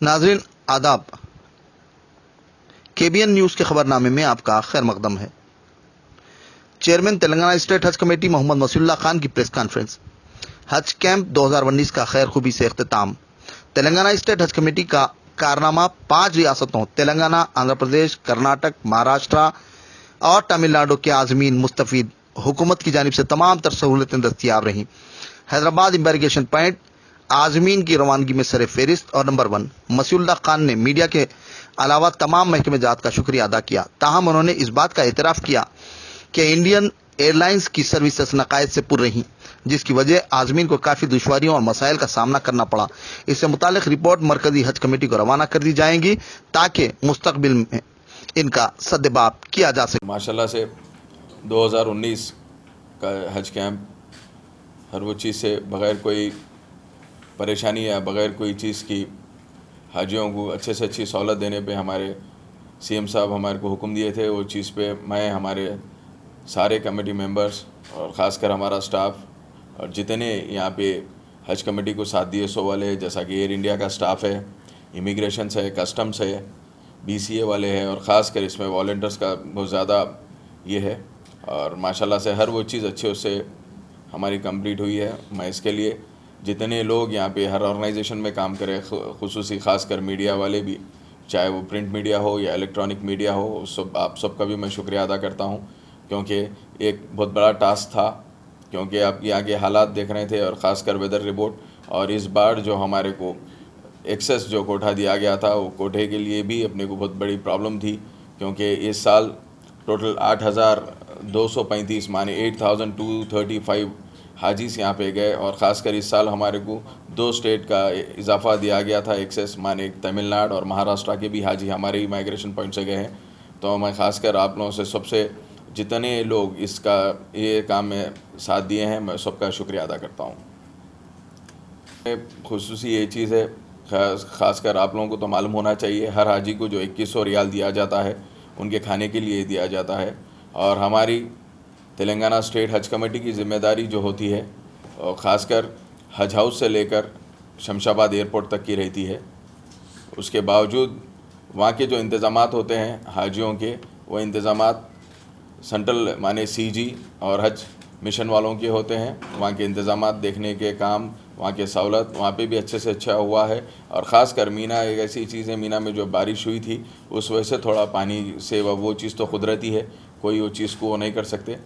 नाजरीन आदाब। KBN news के खबरनामे में आपका खैर मकदम है। चेयरमैन तेलंगाना स्टेट हज कमेटी मोहम्मद मसीउल्लाह खान की प्रेस कॉन्फ्रेंस। हज कैंप 2019 का खैर खूबी से इख्तिताम। तेलंगाना स्टेट हज कमेटी का कारनामा 5 रियासतों तेलंगाना, आंध्र प्रदेश, कर्नाटक, महाराष्ट्र और तमिलनाडु के आजमीन मुस्तफीद। हुकूमत की जानिब से तमाम तर सहूलतें दस्तियाब रहीं। हैदराबाद इम्बेरिगेशन पॉइंट आजमीन की रवानगी में सर फेरिस्त और नंबर 1 मसीउल्लाह खान ने मीडिया के अलावा तमाम महकमे जात का शुक्रिया अदा किया। ताहम उन्होंने इस बात का एतराफ़ किया कि इंडियन एयरलाइंस की सर्विसेज नकायद से पुर रहीं, जिसकी वजह आजमीन को काफ़ी दुश्वारियों और मसाइल का सामना करना पड़ा। इससे मुतालिक रिपोर्ट मरकजी हज कमेटी को रवाना कर दी जाएंगी ताकि मुस्तकबिल में इनका सद्देबाब किया जा सके। माशाल्लाह से 2019 का हज कैंप हर वो चीज़ से बग़ैर कोई परेशानी या बग़ैर कोई चीज़ की हाजियों को अच्छे से अच्छी सहूलत देने पे हमारे सीएम साहब हमारे को हुक्म दिए थे। वो चीज़ पे मैं, हमारे सारे कमेटी मेंबर्स और ख़ासकर हमारा स्टाफ और जितने यहाँ पे हज कमेटी को साथ दिए सो वाले, जैसा कि एयर इंडिया का स्टाफ है, इमिग्रेशन है, कस्टम्स है, बीसीए वाले हैं और ख़ासकर इसमें वॉलंटियर्स का बहुत ज़्यादा ये है। और माशाल्लाह से हर वो चीज़ अच्छे उससे हमारी कंप्लीट हुई है। मैं इसके लिए जितने लोग यहाँ पे हर ऑर्गेनाइजेशन में काम करें, खुसूसी ख़ासकर मीडिया वाले भी, चाहे वो प्रिंट मीडिया हो या इलेक्ट्रॉनिक मीडिया हो, सब आप सबका भी मैं शुक्रिया अदा करता हूँ, क्योंकि एक बहुत बड़ा टास्क था, क्योंकि आप यहाँ के हालात देख रहे थे और ख़ासकर वेदर रिपोर्ट। और इस बार जो हमारे को एक्सेस जो कोठा दिया गया था, वो कोठे के लिए भी अपने को बहुत बड़ी प्रॉब्लम थी, क्योंकि इस साल टोटल 8,235 माने 8,235 हाजीस यहाँ पे गए। और ख़ासकर इस साल हमारे को 2 स्टेट का इजाफा दिया गया था एक्सेस, माने तमिलनाडु और महाराष्ट्र के भी हाजी हमारे ही माइग्रेशन पॉइंट से गए हैं। तो मैं ख़ासकर आप लोगों से सबसे जितने लोग इसका ये काम में साथ दिए हैं, मैं सबका शुक्रिया अदा करता हूँ। खुसूसी ये चीज़ है, ख़ासकर आप लोगों को तो मालूम होना चाहिए, हर हाजी को जो 2100 रियाल दिया जाता है उनके खाने के लिए दिया जाता है। और हमारी तेलंगाना स्टेट हज कमेटी की ज़िम्मेदारी जो होती है, और ख़ासकर हज हाउस से लेकर शमशाबाद एयरपोर्ट तक की रहती है। उसके बावजूद वहाँ के जो इंतज़ामात होते हैं हाजियों के, वो इंतज़ामात सेंट्रल माने सीजी और हज मिशन वालों के होते हैं। वहाँ के इंतज़ामात देखने के काम, वहाँ के सहूलत वहाँ पे भी अच्छे से अच्छा हुआ है। और ख़ासकर मीना एक ऐसी चीज़ है, मीना में जो बारिश हुई थी उस वजह से थोड़ा पानी से वो चीज़ तो कुदरती है, कोई वो चीज़ को वो नहीं कर सकते।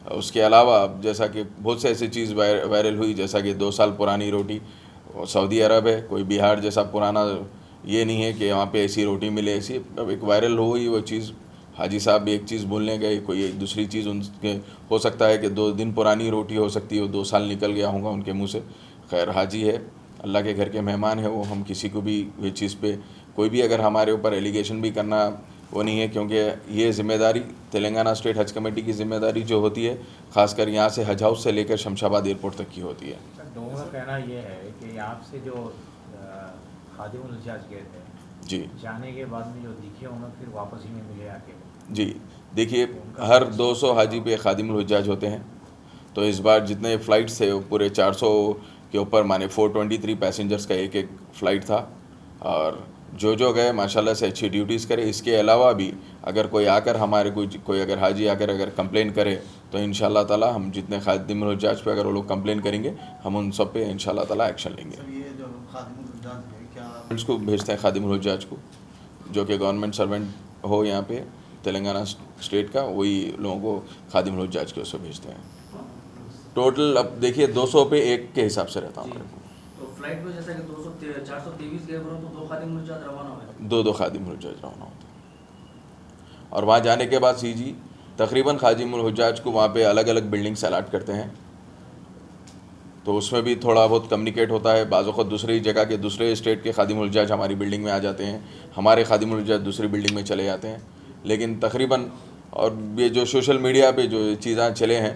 उसके अलावा जैसा कि बहुत से ऐसी चीज़ वायरल हुई, जैसा कि 2 साल पुरानी रोटी, सऊदी अरब है, कोई बिहार जैसा पुराना ये नहीं है कि वहाँ पे ऐसी रोटी मिले। ऐसी अब एक वायरल हुई वो चीज़, हाजी साहब भी एक चीज़ बोलने गए, कोई एक दूसरी चीज़ उनके हो सकता है कि 2 दिन पुरानी रोटी हो सकती है, वो 2 साल निकल गया होगा उनके मुंह से। खैर, हाजी है, अल्लाह के घर के मेहमान है वो, हम किसी को भी ये चीज़ पे कोई भी अगर हमारे ऊपर एलिगेशन भी करना वो नहीं है, क्योंकि ये ज़िम्मेदारी तेलंगाना स्टेट हज कमेटी की ज़िम्मेदारी जो होती है, ख़ासकर यहाँ से हज हाउस से लेकर शमशाबाद एयरपोर्ट तक की होती है। लोगों का कहना ये है कि आपसे जो खादिमुल हुज्जाज गए थे जी, जाने के बाद में जो दिखे उन्हें फिर वापस ही नहीं मिले आके। जी देखिए, हर 200 हाजी पे खादिमुल हुज्जाज होते हैं। तो इस बार जितने फ़्लाइट्स थे वो पूरे 400 के ऊपर, माने 423 पैसेंजर्स का एक एक फ़्लाइट था। और जो गए माशाल्लाह से अच्छी ड्यूटीज़ करे। इसके अलावा भी अगर कोई आकर हमारे कोई अगर हाजी आकर अगर कंप्लेन करे तो इंशाल्लाह ताला हम जितने खादिमुल हुज्जाज पे अगर वो लोग कंप्लेन करेंगे, हम उन सब पे इंशाल्लाह ताला एक्शन लेंगे। ये जो खादिमुल हुज्जाज है, क्या उसको भेजते हैं खादिमुल हुज्जाज को, जो कि गवर्नमेंट सर्वेंट हो यहाँ पे तेलंगाना स्टेट का, वही लोगों को खादिमुल हुज्जाज के उसको भेजते हैं। टोटल अब देखिए 200 पे एक के हिसाब से रहता हमारे को। तो फ्लाइट में जैसा कि 423 गए बनो तो 2 खादिमुल हुज्जाज रवाना हुए, 2 खादिमुल हुज्जाज रवाना होते हैं। और वहाँ जाने के बाद सीजी तकरीबन खादिमुल हुज्जाज को वहाँ पे अलग अलग बिल्डिंग्स अलाट करते हैं, तो उसमें भी थोड़ा बहुत कम्युनिकेट होता है। बाज़ वक़्त दूसरी जगह के दूसरे स्टेट के खादिमुल हुज्जाज हमारी बिल्डिंग में आ जाते हैं, हमारे खादिमुल हुज्जाज दूसरी बिल्डिंग में चले जाते हैं। लेकिन तकरीबन और ये जो सोशल मीडिया पे जो चीज़ें चले हैं,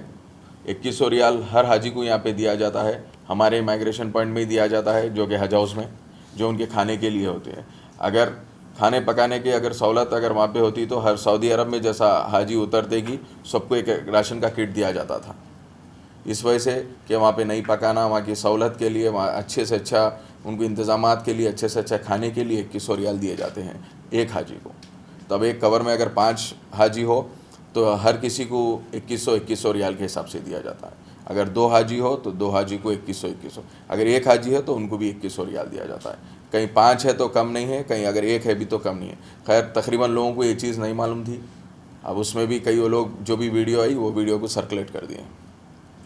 2100 रियाल हर हाजी को यहाँ पे दिया जाता है, हमारे माइग्रेशन पॉइंट में ही दिया जाता है, जो कि हज हाउस में जो उनके खाने के लिए होते हैं। अगर खाने पकाने की अगर सहूलत अगर वहाँ पे होती तो हर सऊदी अरब में जैसा हाजी उतरते की सबको एक राशन का किट दिया जाता था। इस वजह से कि वहाँ पे नहीं पकाना, वहाँ की सहूलत के लिए वहाँ अच्छे से अच्छा उनको इंतज़ामात के लिए अच्छे से अच्छा खाने के लिए 2100 रियाल दिए जाते हैं एक हाजी को। तब एक कवर में अगर 5 हाजी हो तो हर किसी को 2100 रियाल के हिसाब से दिया जाता है। अगर 2 हाजी हो तो 2 हाजी को 2100, अगर एक हाजी है तो उनको भी 2100 रियाल दिया जाता है। कहीं 5 है तो कम नहीं है, कहीं अगर 1 है भी तो कम नहीं है। खैर तकरीबन लोगों को ये चीज़ नहीं मालूम थी। अब उसमें भी कई लोग जो भी वीडियो आई वो वीडियो को सर्कुलेट कर दिए।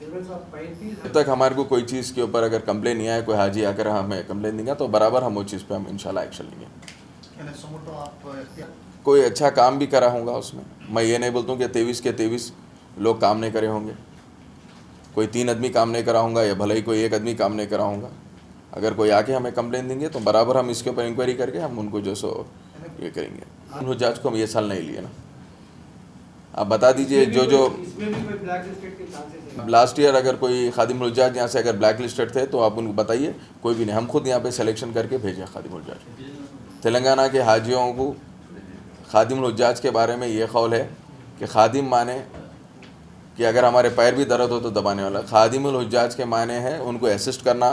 जब तक हमारे को कोई चीज़ के ऊपर अगर कंप्लेन नहीं आए, कोई हाजी आकर हमें कंप्लेन देंगे तो बराबर हम वो चीज़ पे हम इंशाल्लाह एक्शन लेंगे। कोई अच्छा काम भी करा होगा उसमें। मैं ये नहीं बोलता हूँ कि 23 के 23 लोग काम नहीं करे होंगे। कोई 3 आदमी काम नहीं करा होगा या भले ही कोई 1 आदमी काम नहीं करा होगा। अगर कोई आके हमें कंप्लेन देंगे तो बराबर हम इसके ऊपर इंक्वायरी करके हम उनको जो सो ये करेंगे। हुज्जाज को हम ये साल नहीं लिए ना। आप बता दीजिए जो लास्ट ईयर अगर कोई खादिम हुज्जाज यहाँ से अगर ब्लैक लिस्टेड थे तो आप उनको बताइए। कोई भी नहीं, हम खुद यहाँ पे सिलेक्शन करके भेजे खादिम हुज्जाज। तेलंगाना के हाजियों को खादिम हुज्जाज के बारे में ये कौल है कि खादिम माने कि अगर हमारे पैर भी दर्द हो तो दबाने वाला। खादिम हुज्जाज के माने हैं उनको असिस्ट करना,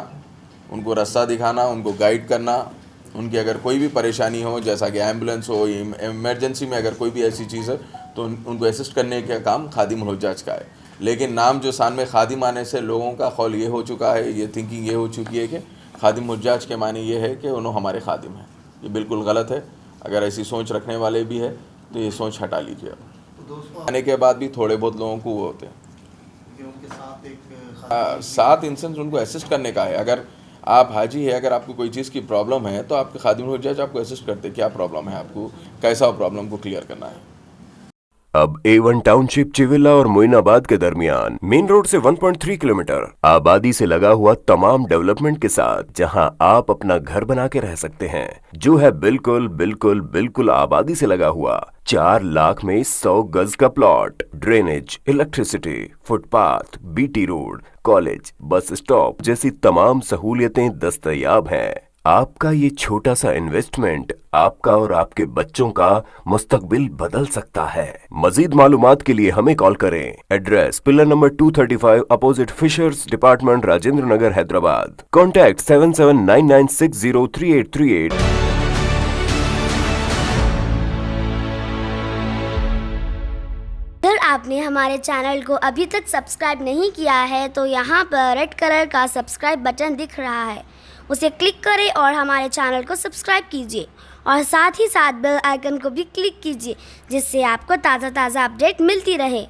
उनको रास्ता दिखाना, उनको गाइड करना। उनकी अगर कोई भी परेशानी हो, जैसा कि एम्बुलेंस हो, इमरजेंसी में अगर कोई भी ऐसी चीज़ है तो उनको असिस्ट करने का काम खादिम हुज्जाज का है। लेकिन नाम जो सान में खादिम आने से लोगों का कौल ये हो चुका है, ये थिंकिंग ये हो चुकी है कि खादिम हुज्जाज के माने ये है कि उन्होंने हमारे खादिम हैं। ये बिल्कुल गलत है। अगर ऐसी सोच रखने वाले भी है तो ये सोच हटा लीजिए। आने के बाद भी थोड़े बहुत लोगों को वो होते हैं 7 इंस्टेंस उनको असिस्ट करने का है। अगर आप हाजी है, अगर आपको कोई चीज़ की प्रॉब्लम है तो आपके खादिम हुज्जाज आपको असिस्ट करते, क्या प्रॉब्लम है आपको, कैसा प्रॉब्लम को क्लियर करना है। अब A1 टाउनशिप चिविला और मोइनाबाद के दरमियान मेन रोड से 1.3 किलोमीटर आबादी से लगा हुआ तमाम डेवलपमेंट के साथ जहां आप अपना घर बना के रह सकते हैं, जो है बिल्कुल बिल्कुल बिल्कुल आबादी से लगा हुआ। 4 लाख में 100 गज का plot, drainage, electricity, footpath, BT road, college, bus stop जैसी तमाम सहूलियतें दस्तयाब हैं। आपका ये छोटा सा इन्वेस्टमेंट आपका और आपके बच्चों का मुस्तकबिल बदल सकता है। मजीद मालूमात के लिए हमें कॉल करें। Address pillar number 235 opposite fishers department, Rajendra Nagar, Hyderabad. Contact 7799603838। अगर आपने हमारे चैनल को अभी तक सब्सक्राइब नहीं किया है तो यहाँ पर रेड कलर का सब्सक्राइब बटन दिख रहा है, उसे क्लिक करें और हमारे चैनल को सब्सक्राइब कीजिए और साथ ही साथ बेल आइकन को भी क्लिक कीजिए, जिससे आपको ताज़ा अपडेट मिलती रहे।